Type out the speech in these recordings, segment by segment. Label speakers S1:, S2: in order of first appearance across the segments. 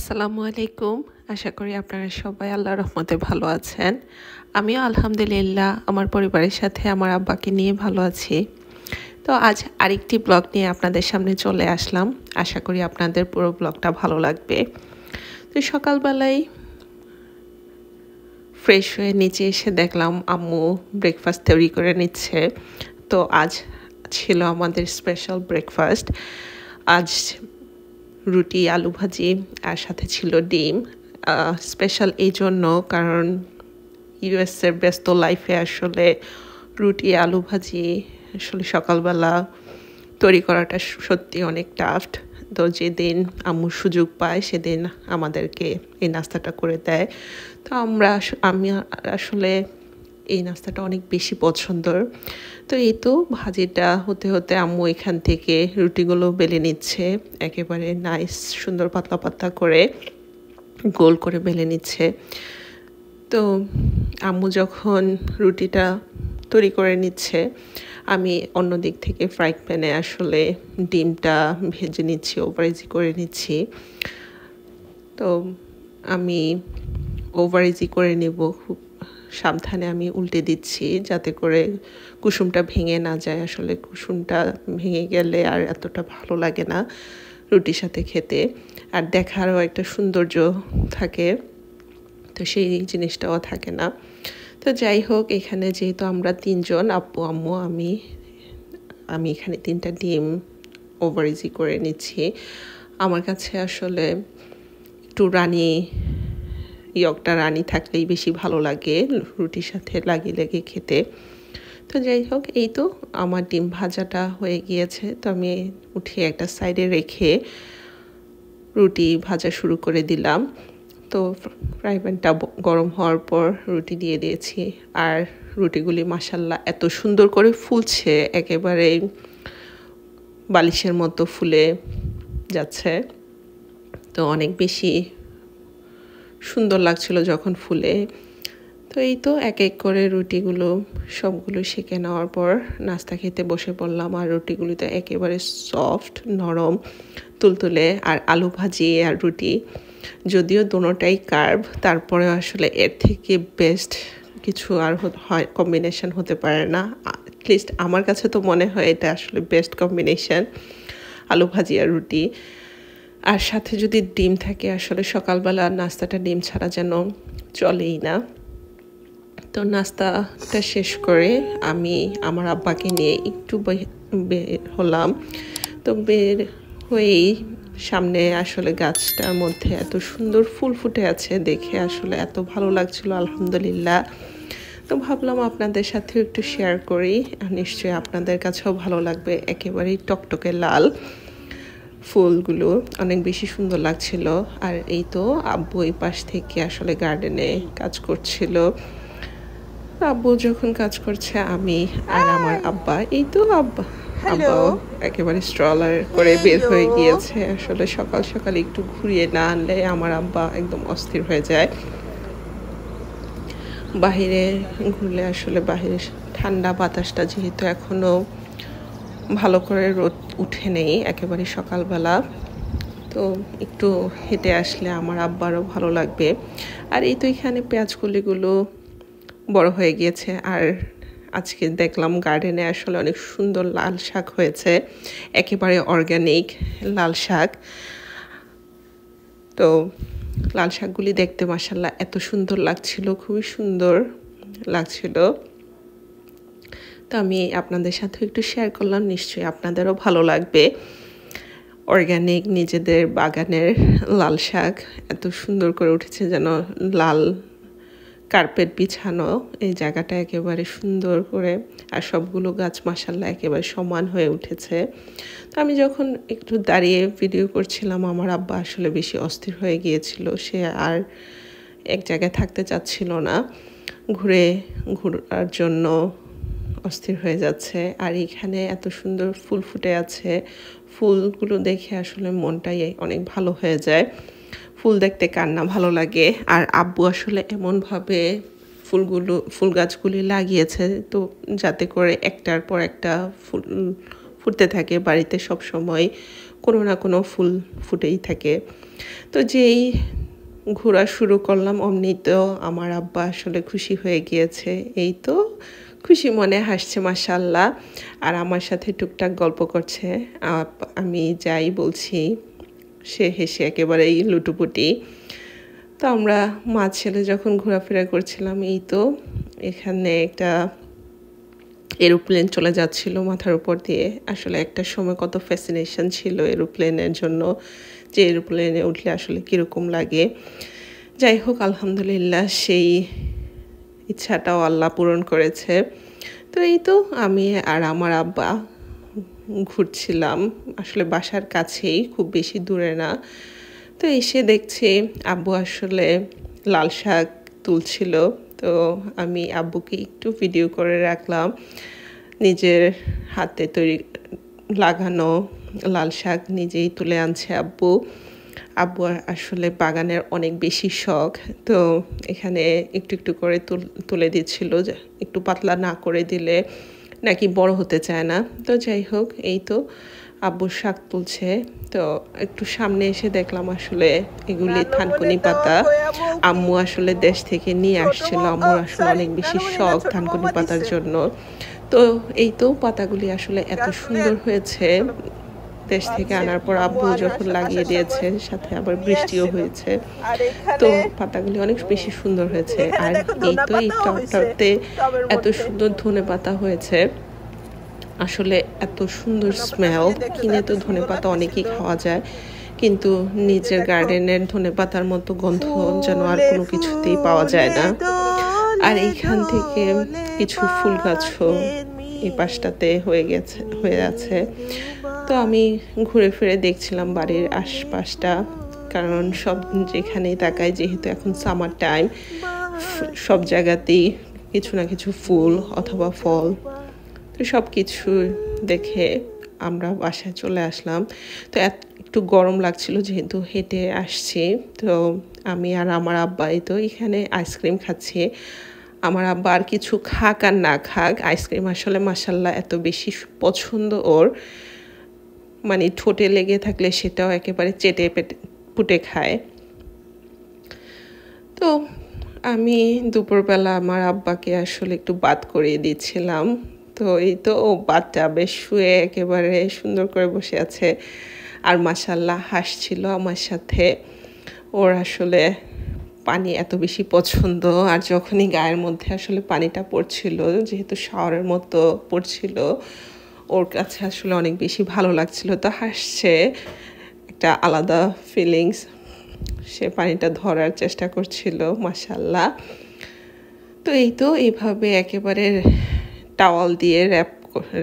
S1: আসসালামু আলাইকুম। আশা করি আপনারা সবাই আল্লাহর রহমতে ভালো আছেন। আমিও আলহামদুলিল্লাহ আমার পরিবারের সাথে আমার আব্বাকে নিয়ে ভালো আছি। তো আজ আরেকটি ব্লগ নিয়ে আপনাদের সামনে চলে আসলাম। আশা করি আপনাদের পুরো ব্লগটা ভালো লাগবে। তো সকালবেলায় ফ্রেশ হয়ে নিচে এসে দেখলাম আম্মু ব্রেকফাস্ট তৈরি করে নিচ্ছে। তো আজ ছিল আমাদের স্পেশাল ব্রেকফাস্ট। আজ রুটি, আলু ভাজি আর সাথে ছিল ডিম। স্পেশাল এই জন্য কারণ ইউএসের ব্যস্ত লাইফে আসলে রুটি, আলু ভাজি আসলে সকালবেলা তৈরি করাটা সত্যি অনেক টাফ। তো যেদিন আম্মু সুযোগ পায় সেদিন আমাদেরকে এই নাস্তাটা করে দেয়। তো আমি আসলে এই নাস্তাটা অনেক বেশি পছন্দর। তো এই তো ভাজিটা হতে হতে আম্মু এখান থেকে রুটিগুলো বেলে নিচ্ছে, একেবারে নাইস সুন্দর পাতলা পাতলা করে গোল করে বেলে নিচ্ছে। তো আম্মু যখন রুটিটা তৈরি করে নিচ্ছে, আমি অন্য দিক থেকে ফ্রাই প্যানে আসলে ডিমটা ভেজে নিচ্ছি, ওভার-ইজি করে নিচ্ছি। তো আমি ওভার-ইজি করে নেব, খুব সাবধানে আমি উল্টে দিচ্ছি যাতে করে কুসুমটা ভেঙে না যায়। আসলে কুসুমটা ভেঙে গেলে আর এতটা ভালো লাগে না রুটির সাথে খেতে, আর দেখারও একটা সৌন্দর্য থাকে, তো সেই জিনিসটাও থাকে না। তো যাই হোক, এখানে যেহেতু আমরা তিনজন, আব্বু, আম্মু, আমি এখানে 3টা ডিম ওভার-ইজি করে নিচ্ছি। আমার কাছে আসলে একটু ইয়কটা রানি থাকলেই বেশি ভালো লাগে রুটির সাথে লাগিয়ে খেতে। তো যাই হোক, এই তো আমার ডিম ভাজাটা হয়ে গিয়েছে। তো আমি উঠিয়ে একটা সাইডে রেখে রুটি ভাজা শুরু করে দিলাম। তো ফ্রাই প্যানটা গরম হওয়ার পর রুটি দিয়ে দিয়েছি, আর রুটিগুলি মাশাল্লাহ এত সুন্দর করে ফুলছে, একেবারে বালিশের মতো ফুলে যাচ্ছে। তো অনেক বেশি সুন্দর লাগছিল যখন ফুলে। তো এই তো এক এক করে রুটিগুলো সবগুলো সেঁকে নেওয়ার পর নাস্তা খেতে বসে পড়লাম। আর রুটিগুলি তো একেবারে সফট, নরম, তুলতুলে। আর আলু ভাজি আর রুটি, যদিও দুটোটাই কার্ব, তারপরে আসলে এর থেকে বেস্ট কিছু আর হয় কম্বিনেশন হতে পারে না। অ্যাটলিস্ট আমার কাছে তো মনে হয় এটা আসলে বেস্ট কম্বিনেশন, আলু ভাজি আর রুটি। আর সাথে যদি ডিম থাকে, আসলে সকালবেলা নাস্তাটা ডিম ছাড়া যেন চলেই না। তো নাস্তাটা শেষ করে আমি আমার আব্বাকে নিয়ে একটু বের হলাম। তো বের হয়েই সামনে আসলে গাছটার মধ্যে এত সুন্দর ফুল ফুটে আছে, দেখে আসলে এত ভালো লাগছিল, আলহামদুলিল্লাহ। তো ভাবলাম আপনাদের সাথেও একটু শেয়ার করি, নিশ্চয়ই আপনাদের কাছেও ভালো লাগবে। একেবারেই টকটকে লাল ফুলগুলো অনেক বেশি সুন্দর লাগছিল। আর এই তো আব্বু এই পাশ থেকে আসলে গার্ডেনে কাজ করছিল। আব্বু যখন কাজ করছে, আমি আর আমার আব্বা, এই তো আব্বাও একেবারে স্ট্রলার করে বের হয়ে গিয়েছে। আসলে সকাল সকাল একটু ঘুরিয়ে না আনলে আমার আব্বা একদম অস্থির হয়ে যায়। বাহিরে ঘুরলে আসলে বাহিরে ঠান্ডা বাতাসটা যেহেতু এখনো ভালো করে রোদ উঠে নেই একেবারে সকালবেলা, তো একটু হেঁটে আসলে আমার আব্বারও ভালো লাগবে। আর এই তো এখানে পেঁয়াজকলিগুলো বড় হয়ে গিয়েছে। আর আজকে দেখলাম গার্ডেনে আসলে অনেক সুন্দর লাল শাক হয়েছে, একেবারে অর্গানিক লাল শাক। তো লাল শাকগুলি দেখতে মাশাল্লাহ এত সুন্দর লাগছিল, খুবই সুন্দর লাগছিল। তো আমি আপনাদের সাথে একটু শেয়ার করলাম, নিশ্চয়ই আপনাদেরও ভালো লাগবে। অর্গানিক নিজেদের বাগানের লাল শাক এত সুন্দর করে উঠেছে, যেন লাল কার্পেট বিছানো এই জায়গাটা একেবারে সুন্দর করে। আর সবগুলো গাছ মাশাল্লাহ একেবারে সমান হয়ে উঠেছে। তো আমি যখন একটু দাঁড়িয়ে ভিডিও করছিলাম, আমার আব্বা আসলে বেশি অস্থির হয়ে গিয়েছিল, সে আর এক জায়গায় থাকতে চাচ্ছিল না, ঘোরার জন্য অস্থির হয়ে যাচ্ছে। আর এখানে এত সুন্দর ফুল ফুটে আছে, ফুলগুলো দেখে আসলে মনটাই অনেক ভালো হয়ে যায়। ফুল দেখতে কার না ভালো লাগে। আর আব্বু আসলে এমনভাবে ফুল গাছগুলি লাগিয়েছে, তো যাতে করে একটার পর একটা ফুল ফুটতে থাকে, বাড়িতে সব সময় কোনো না কোনো ফুল ফুটেই থাকে। তো যেই ঘোরা শুরু করলাম অমনি তো আমার আব্বা আসলে খুশি হয়ে গিয়েছে। এই তো খুশি মনে হাসছে মাশাআল্লাহ, আর আমার সাথে টুকটাক গল্প করছে। আমি যাই বলছি সে হেসে একেবারেই লুটোপুটি। তো আমরা মা ছেলে যখন ঘোরাফেরা করছিলাম, এই তো এখানে একটা এরোপ্লেন চলে যাচ্ছিল মাথার উপর দিয়ে। আসলে একটা সময় কত ফ্যাসিনেশন ছিল এরোপ্লেনের জন্য, যে এরোপ্লেনে উঠলে আসলে কীরকম লাগে। যাই হোক আলহামদুলিল্লাহ সেই ইচ্ছাটাও আল্লাহ পূরণ করেছে। তো এই তো আমি আর আমার আব্বা ঘুরছিলাম আসলে বাসার কাছেই, খুব বেশি দূরে না। তো এসে দেখছি আব্বু আসলে লাল শাক তুলছিল। তো আমি আব্বুকে একটু ভিডিও করে রাখলাম। নিজের হাতে তৈরি লাগানো লাল শাক নিজেই তুলে আনছে আব্বু। আব্বু আসলে বাগানের অনেক বেশি শখ, তো এখানে একটু একটু করে তুলে দিচ্ছিল, যে একটু পাতলা না করে দিলে নাকি বড় হতে চায় না। তো যাই হোক এই তো আব্বু শাক তুলছে। তো একটু সামনে এসে দেখলাম আসলে এগুলি থানকুনি পাতা। আম্মু আসলে দেশ থেকে নিয়ে আসছিল, আম্মুর আসলে অনেক বেশি শখ থানকুনি পাতার জন্য। তো এই তো পাতাগুলি আসলে এত সুন্দর হয়েছে, দেশ থেকে আনার পর আব্বু যখন লাগিয়ে দিয়েছে, সাথে আবার বৃষ্টিও হয়েছে। তো পাতাগুলি অনেক বেশি সুন্দর হয়েছে। আর এই তো এই টবটাতে এত সুন্দর ধনেপাতা হয়েছে, আসলে এত সুন্দর স্মেল। কিনে তো ধনেপাতা অনেকেই খাওয়া যায়, কিন্তু নিজের গার্ডেনের ধনেপাতার মতো গন্ধ যেন আর কোনো কিছুতেই পাওয়া যায় না। আর এইখান থেকে কিছু ফুল গাছও এই পাশটাতে হয়ে আছে। তো আমি ঘুরে ফিরে দেখছিলাম বাড়ির আশপাশটা, কারণ সব যেখানেই তাকাই, যেহেতু এখন সামার টাইম, সব জায়গাতেই কিছু না কিছু ফুল অথবা ফল। তো সব কিছু দেখে আমরা বাসায় চলে আসলাম। তো একটু গরম লাগছিল যেহেতু হেঁটে আসছি। তো আমি আর আমার আব্বাই তো এখানে আইসক্রিম খাচ্ছি। আমার আব্বা আর কিছু খাক আর না খাক, আইসক্রিম আসলে মাশাআল্লাহ এত বেশি পছন্দ ওর, মানে ঠোঁটে লেগে থাকলে সেটাও একেবারে চেটে পুটে খায়। তো আমি দুপুরবেলা আমার আব্বাকে আসলে একটু বাত করিয়ে দিচ্ছিলাম। তো এই তো ও বাচ্চা বেশ শুয়ে একেবারে সুন্দর করে বসে আছে, আর মাশাআল্লাহ হাসছিল আমার সাথে। ওর আসলে পানি এত বেশি পছন্দ, আর যখনই গায়ের মধ্যে আসলে পানিটা পড়ছিল, যেহেতু শাওয়ারের মতো পড়ছিল, ওর কাছে আসলে অনেক বেশি ভালো লাগছিল। তো হাসছে, একটা আলাদা ফিলিংস। সে পানিটা ধরার চেষ্টা করছিল মাশাআল্লাহ। তো এই তো এইভাবে একেবারে টাওয়াল দিয়ে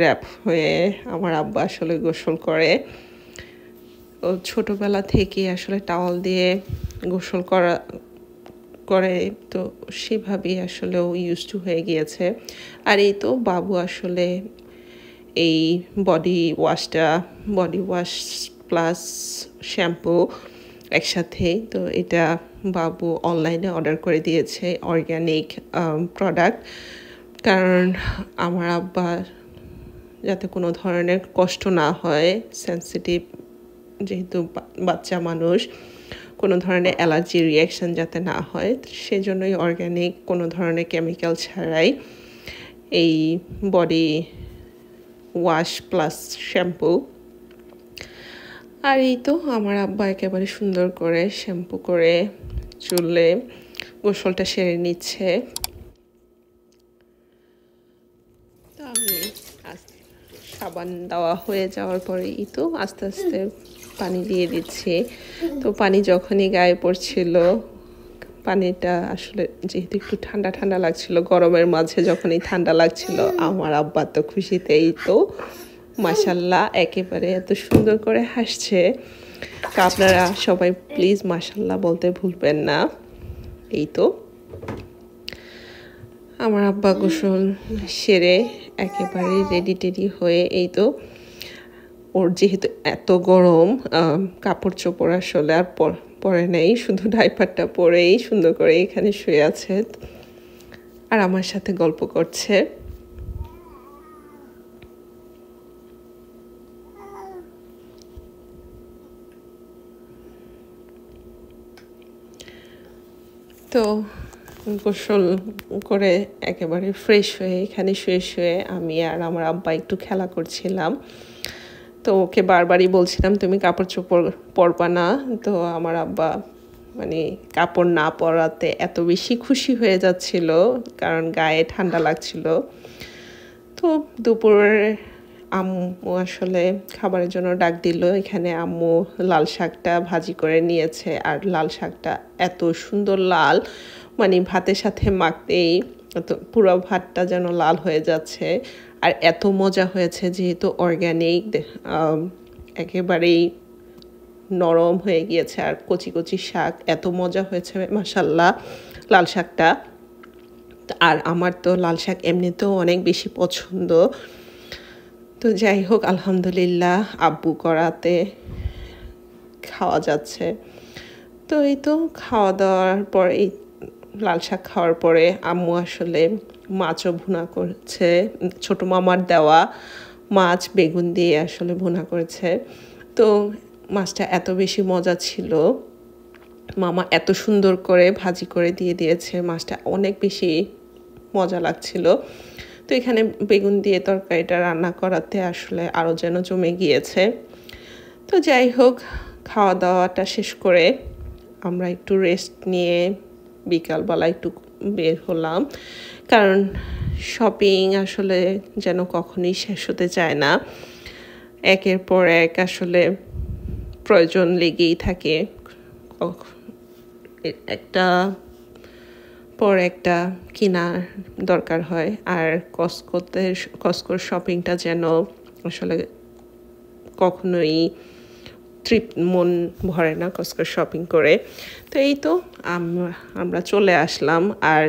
S1: র্যাপ হয়ে আমার আব্বা আসলে গোসল করে। ও ছোটোবেলা থেকে আসলে টাওয়াল দিয়ে গোসল করে, তো সেভাবেই আসলে ও ইউজ টু হয়ে গিয়েছে। আর এই তো বাবু আসলে এই বডি ওয়াশ প্লাস শ্যাম্পু একসাথে, তো এটা বাবু অনলাইনে অর্ডার করে দিয়েছে, অর্গ্যানিক প্রোডাক্ট। কারণ আমার আব্বা যাতে কোনো ধরনের কষ্ট না হয়, সেন্সিটিভ যেহেতু বাচ্চা মানুষ, কোনো ধরনের অ্যালার্জি রিয়াকশান যাতে না হয়, সেজন্যই অর্গ্যানিক কোনো ধরনের কেমিক্যাল ছাড়াই এই বডি ওয়াশ প্লাস শ্যাম্পু। আর এই তো আমার আব্বা একেবারে সুন্দর করে শ্যাম্পু করে চুলে গোসলটা সেরে নিচ্ছে। তো আমি সাবান দেওয়া হয়ে যাওয়ার পরেই তো আস্তে আস্তে পানি দিয়ে দিচ্ছি। তো পানি যখনই গায়ে পড়ছিল, পানিটা আসলে যেহেতু একটু ঠান্ডা ঠান্ডা লাগছিল, গরমের মাঝে যখনই ঠান্ডা লাগছিল, আমার আব্বা তো খুশিতেই তো মাশাআল্লাহ একেবারে এত সুন্দর করে হাসছে। আপনারা সবাই প্লিজ মাশাআল্লাহ বলতে ভুলবেন না। এই তো আমার আব্বা গোসল সেরে একেবারে রেডি হয়ে, এই তো ওর যেহেতু এত গরম, কাপড় চোপড় আসলে আর পরে নেই, শুধু ডাইপারটা পরেই সুন্দর করে এখানে শুয়ে আছে আর আমার সাথে গল্প করছে। তো গোসল করে একেবারে ফ্রেশ হয়ে এখানে শুয়ে আমি আর আমার আব্বা একটু খেলা করছিলাম। তো ওকে বারবারই বলছিলাম তুমি কাপড় চোপড় পরবা না। তো আমার আব্বা মানে কাপড় না পরাতে এত বেশি খুশি হয়ে যাচ্ছিল, কারণ গায়ে ঠান্ডা লাগছিল। তো দুপুরে আম্মু আসলে খাবারের জন্য ডাক দিল। এখানে আম্মু লাল শাকটা ভাজি করে নিয়েছে, আর লাল শাকটা এত সুন্দর লাল, মানে ভাতের সাথে মাখতেই পুরো ভাতটা যেন লাল হয়ে যাচ্ছে। আর এত মজা হয়েছে, যেহেতু অর্গ্যানিক, একেবারেই নরম হয়ে গিয়েছে আর কচি কচি শাক, এত মজা হয়েছে মাশাআল্লাহ লাল শাকটা। আর আমার তো লাল শাক এমনিতেও অনেক বেশি পছন্দ। তো যাই হোক, আলহামদুলিল্লাহ আব্বু করাতে খাওয়া যাচ্ছে। তো এই তো খাওয়া দাওয়ার পর, এই লাল শাক খাওয়ার পরে আম্মু আসলে মাছও ভুনা করেছে, ছোট মামার দেওয়া মাছ বেগুন দিয়ে আসলে ভুনা করেছে। তো মাছটা এত বেশি মজা ছিল, মামা এত সুন্দর করে ভাজি করে দিয়ে দিয়েছে, মাছটা অনেক বেশি মজা লাগছিল। তো এখানে বেগুন দিয়ে তরকারিটা রান্না করাতে আসলে আরও যেন জমে গিয়েছে। তো যাই হোক, খাওয়া দাওয়াটা শেষ করে আমরা একটু রেস্ট নিয়ে বিকালবেলা একটু বের হলাম, কারণ শপিং আসলে যেন কখনোই শেষ হতে চায় না। একের পর এক আসলে প্রয়োজন লেগেই থাকে, একটা পর একটা কেনার দরকার হয়। আর কসকোর শপিংটা যেন আসলে কখনোই মন ভরে না কসকোর শপিং করে। তো এই তো আমরা চলে আসলাম। আর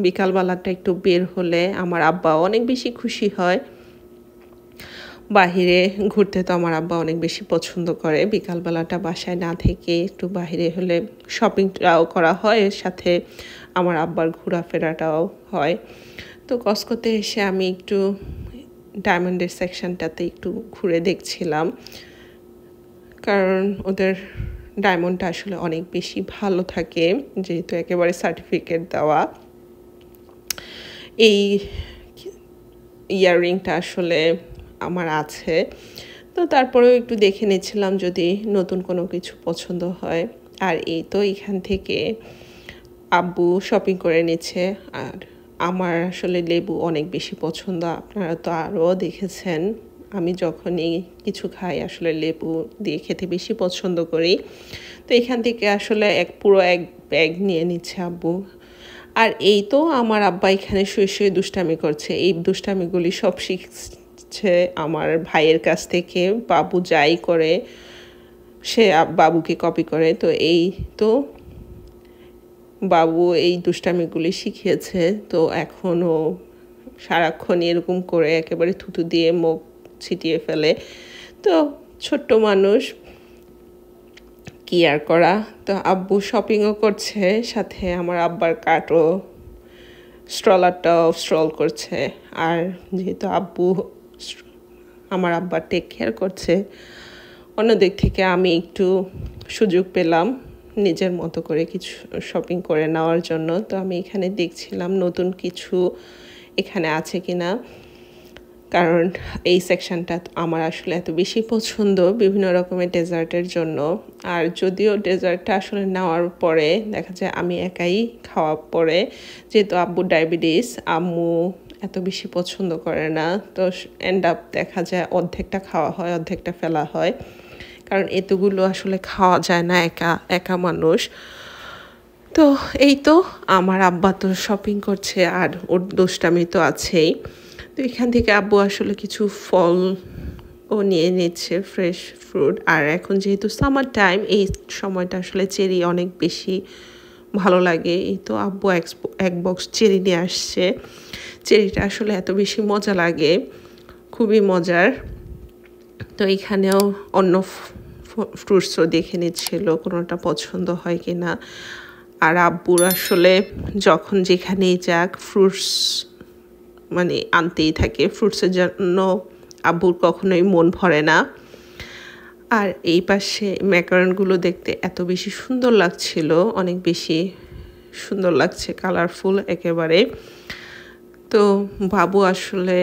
S1: বিকালবেলাটা একটু বের হলে আমার আব্বা অনেক বেশি খুশি হয়। বাহিরে ঘুরতে তো আমার আব্বা অনেক বেশি পছন্দ করে। বিকালবেলাটা বাসায় না থেকে একটু বাহিরে হলে শপিংটাও করা হয়, এর সাথে আমার আব্বার ঘোরাফেরাটাও হয়। তো কসকোতে এসে আমি একটু ডায়মন্ডের সেকশনটাতে একটু ঘুরে দেখছিলাম, কারণ ওদের ডায়মন্ডটা আসলে অনেক বেশি ভালো থাকে, যেহেতু একেবারে সার্টিফিকেট দেওয়া। এই ইয়াররিংটা আসলে আমার আছে, তো তারপরেও একটু দেখে নিচ্ছিলাম যদি নতুন কোনো কিছু পছন্দ হয়। আর এই তো এখান থেকে আব্বু শপিং করে নিচ্ছে। আর আমার আসলে লেবু অনেক বেশি পছন্দ, আপনারা তো আরও দেখেছেন আমি যখনই কিছু খাই আসলে লেবু দিয়ে খেতে বেশি পছন্দ করি। তো এখান থেকে আসলে পুরো এক ব্যাগ নিয়ে নিচ্ছে আব্বু। আর এই তো আমার আব্বা এখানে শুয়ে শুয়ে দুষ্টামি করছে। এই দুষ্টামিগুলি সব শিখছে আমার ভাইয়ের কাছ থেকে। বাবু যাই করে সে বাবুকে কপি করে। তো এই তো বাবু এই দুষ্টামিগুলি শিখিয়েছে। তো এখনও সারাক্ষণ এরকম করে একেবারে থুতু দিয়ে মুখ ছিটিয়ে ফেলে। তো ছোট্ট মানুষ, কি আর করা। তো আব্বু শপিংও করছে, সাথে আমার আব্বার কার্টও স্ট্রলারটাও স্ট্রল করছে। আর যেহেতু আমার আব্বা টেক কেয়ার করছে, অন্যদিক থেকে আমি একটু সুযোগ পেলাম নিজের মতো করে কিছু শপিং করে নেওয়ার জন্য। তো আমি এখানে দেখছিলাম নতুন কিছু এখানে আছে কিনা, কারণ এই সেকশনটা আমার আসলে এত বেশি পছন্দ বিভিন্ন রকমের ডেজার্টের জন্য। আর যদিও ডেজার্টটা আসলে নেওয়ার পরে দেখা যায় আমি একাই খাওয়া পরে, যেহেতু আব্বুর ডায়াবেটিস, আম্মু এত বেশি পছন্দ করে না। তো এন্ড আপ দেখা যায় অর্ধেকটা খাওয়া হয়, অর্ধেকটা ফেলা হয়, কারণ এতগুলো আসলে খাওয়া যায় না একা মানুষ। তো এই তো আমার আব্বা তো শপিং করছে, আর ওর দুষ্টামি তো আছেই। তো এখান থেকে আব্বু আসলে কিছু ফল ও নিয়ে নিচ্ছে, ফ্রেশ ফ্রুট। আর এখন যেহেতু সামার টাইম, এই সময়টা আসলে চেরি অনেক বেশি ভালো লাগে। এই তো আব্বু এক বক্স চেরি নিয়ে আসছে। চেরিটা আসলে এত বেশি মজা লাগে, খুবই মজার। তো এখানেও অন্য ফ্রুটসও দেখে নিচ্ছিল কোনোটা পছন্দ হয় কি না। আর আব্বুর আসলে যখন যেখানেই যাক ফ্রুটস মানে আনতেই থাকে, ফ্রুটসের জন্য আব্বুর কখনোই মন ভরে না। আর এই পাশে ম্যাকারনগুলো দেখতে এত বেশি সুন্দর লাগছিল, অনেক বেশি সুন্দর লাগছে, কালারফুল একেবারে। তো বাবু আসলে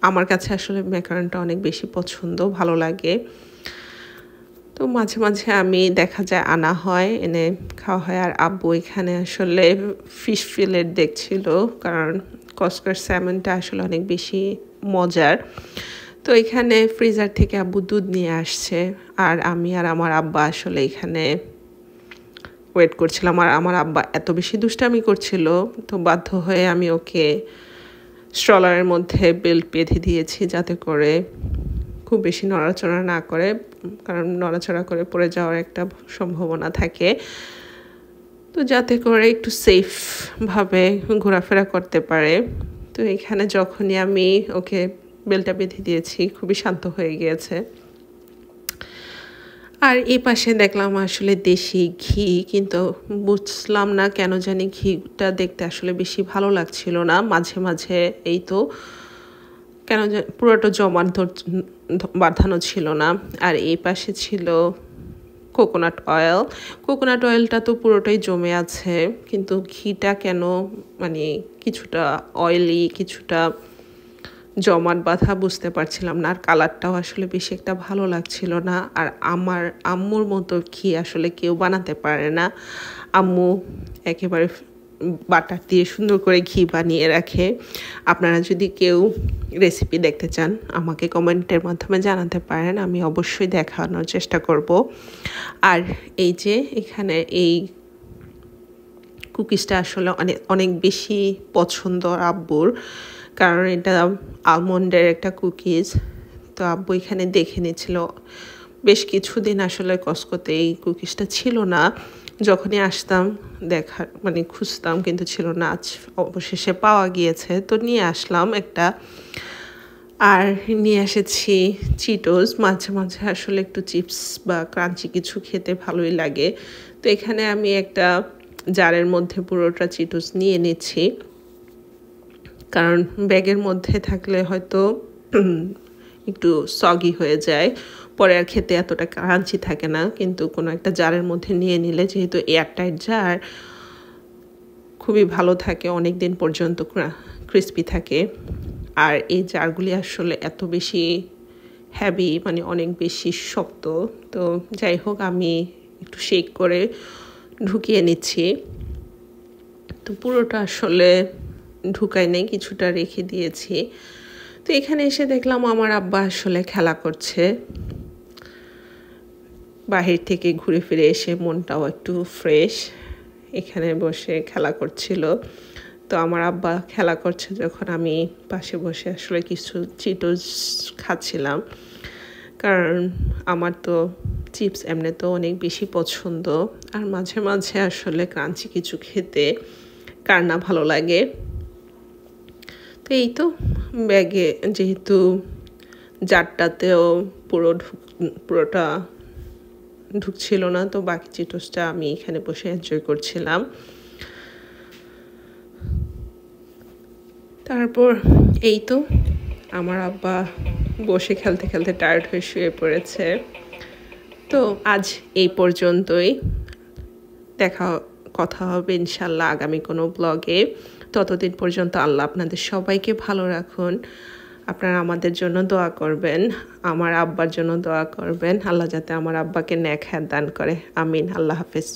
S1: আমার কাছে আসলে ম্যাকারনটা অনেক বেশি পছন্দ, ভালো লাগে। তো মাঝে মাঝে আমি দেখা যায় আনা হয়, এনে খাওয়া হয়। আর আব্বু এখানে আসলে ফিশ ফিলেট দেখছিল, কারণ কসকর স্যামনটা আসলে অনেক বেশি মজার। তো এখানে ফ্রিজার থেকে আব্বু দুধ নিয়ে আসছে, আর আমি আর আমার আব্বা আসলে এখানে ওয়েট করছিলাম। আর আমার আব্বা এত বেশি দুষ্টামি করছিল, তো বাধ্য হয়ে আমি ওকে স্ট্রলারের মধ্যে বেল্ট বেঁধে দিয়েছি, যাতে করে খুব বেশি নড়াচড়া না করে, কারণ নড়াচড়া করে পড়ে যাওয়ার একটা সম্ভাবনা থাকে। তো যাতে করে একটু সেফভাবে ঘোরাফেরা করতে পারে। তো এখানে যখনই আমি ওকে বেল্টটা বেঁধে দিয়েছি, খুবই শান্ত হয়ে গিয়েছে। আর এই পাশে দেখলাম আসলে দেশি ঘি, কিন্তু বুঝলাম না কেন জানি ঘিটা দেখতে আসলে বেশি ভালো লাগছিল না। মাঝে মাঝে এই তো কেন পুরোটা বাঁধানো ছিল না। আর এই পাশে ছিল কোকোনাট অয়েল। কোকোনাট অয়েলটা তো পুরোটাই জমে আছে, কিন্তু ঘিটা কেন মানে কিছুটা অয়েলি, কিছুটা জমাট বাঁধা বুঝতে পারছিলাম না। আর কালারটাও আসলে বেশি একটা ভালো লাগছিল না। আর আমার আম্মুর মতো ঘি আসলে কেউ বানাতে পারে না। আম্মু একেবারে বাটার দিয়ে সুন্দর করে ঘি বানিয়ে রাখে। আপনারা যদি কেউ রেসিপি দেখতে চান, আমাকে কমেন্টের মাধ্যমে জানাতে পারেন, আমি অবশ্যই দেখানোর চেষ্টা করব। আর এই যে এখানে এই কুকিজটা আসলে অনেক বেশি পছন্দ আব্বুর, কারণ এটা আলমন্ডের একটা কুকিজ। তো আব্বু এখানে দেখে নিচ্ছিল। বেশ কিছুদিন আসলে কসকোতে এই কুকিজটা ছিল না, যখনই আসতাম খুঁজতাম, কিন্তু ছিল না। আজ অবশেষে পাওয়া গিয়েছে, তো নিয়ে আসলাম একটা। আর নিয়ে এসেছি চিটোস। মাঝে মাঝে আসলে একটু চিপস বা ক্রাঞ্চি কিছু খেতে ভালোই লাগে। তো এখানে আমি একটা জারের মধ্যে পুরোটা চিটোস নিয়ে নিচ্ছি, কারণ ব্যাগের মধ্যে থাকলে হয়তো একটু সগি হয়ে যায়, পরে আর খেতে এতটা ক্রাঞ্চি থাকে না। কিন্তু কোনো একটা জারের মধ্যে নিয়ে নিলে, যেহেতু এয়ারটাইট জার, খুবই ভালো থাকে, অনেক দিন পর্যন্ত ক্রিস্পি থাকে। আর এই জারগুলি আসলে এত বেশি হ্যাভি, অনেক বেশি শক্ত। তো যাই হোক, আমি একটু শেক করে ঢুকিয়ে নিচ্ছি। তো পুরোটা আসলে ঢুকাই নেই, কিছুটা রেখে দিয়েছি। তো এখানে এসে দেখলাম আমার আব্বা আসলে খেলা করছে। বাহির থেকে ঘুরে ফিরে এসে মনটাও একটু ফ্রেশ, এখানে বসে খেলা করছিল। তো আমার আব্বা খেলা করছে যখন আমি পাশে বসে আসলে কিছু চিটোস খাচ্ছিলাম, কারণ আমার তো চিপস এমনিতেও অনেক বেশি পছন্দ। আর মাঝে মাঝে আসলে ক্রাঞ্চি কিছু খেতে কার না ভালো লাগে। তো এই তো ব্যাগে যেহেতু জারটাতেও পুরোটা ঢুকছিল না, তো বাকি চিটোসটা আমি এখানে বসে এনজয় করছিলাম। তারপর এই তো আমার আব্বা বসে খেলতে খেলতে টায়ার্ড হয়ে শুয়ে পড়েছে। তো আজ এই পর্যন্তই, কথা হবে ইনশাল্লাহ আগামী কোনো ব্লগে। ততদিন পর্যন্ত আল্লাহ আপনাদের সবাইকে ভালো রাখুন। আপনারা আমাদের জন্য দোয়া করবেন, আমার আব্বার জন্য দোয়া করবেন, আল্লাহ যাতে আমার আব্বাকে নেক হায়াত দান করে। আমিন। আল্লাহ হাফেজ।